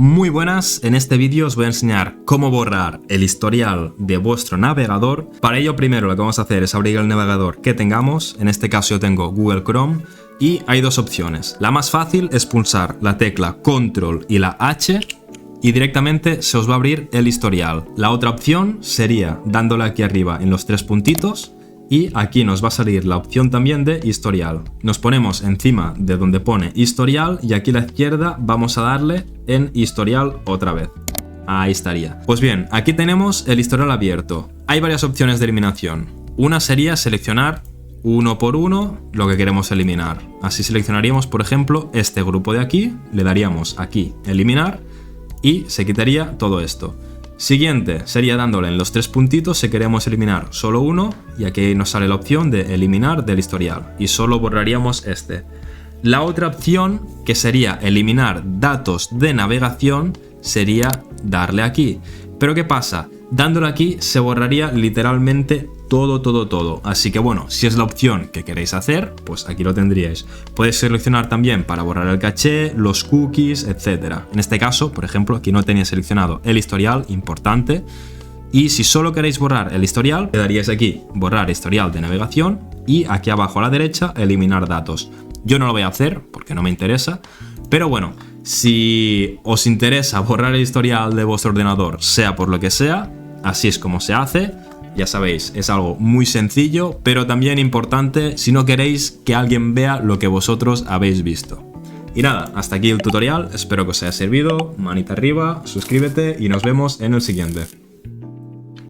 Muy buenas, en este vídeo os voy a enseñar cómo borrar el historial de vuestro navegador. Para ello primero lo que vamos a hacer es abrir el navegador que tengamos, en este caso yo tengo Google Chrome y hay dos opciones. La más fácil es pulsar la tecla Control y la H y directamente se os va a abrir el historial. La otra opción sería dándole aquí arriba en los tres puntitos y aquí nos va a salir la opción también de historial. Nos ponemos encima de donde pone historial y aquí a la izquierda vamos a darle en historial otra vez. Ahí estaría. Pues bien, aquí tenemos el historial abierto. Hay varias opciones de eliminación. Una sería seleccionar uno por uno lo que queremos eliminar. Así seleccionaríamos, por ejemplo, este grupo de aquí, le daríamos aquí eliminar y se quitaría todo esto. Siguiente sería dándole en los tres puntitos si queremos eliminar solo uno y aquí nos sale la opción de eliminar del historial y solo borraríamos este. La otra opción, que sería eliminar datos de navegación, sería darle aquí. Pero ¿qué pasa? Dándole aquí se borraría literalmente todo. Así que bueno, si es la opción que queréis hacer, pues aquí lo tendríais. Podéis seleccionar también para borrar el caché, los cookies, etc. En este caso, por ejemplo, aquí no tenía seleccionado el historial, importante. Y si solo queréis borrar el historial, le daríais aquí borrar historial de navegación y aquí abajo a la derecha eliminar datos. Yo no lo voy a hacer porque no me interesa, pero bueno, si os interesa borrar el historial de vuestro ordenador, sea por lo que sea, así es como se hace. Ya sabéis, es algo muy sencillo, pero también importante si no queréis que alguien vea lo que vosotros habéis visto. Y nada, hasta aquí el tutorial, espero que os haya servido, manita arriba, suscríbete y nos vemos en el siguiente.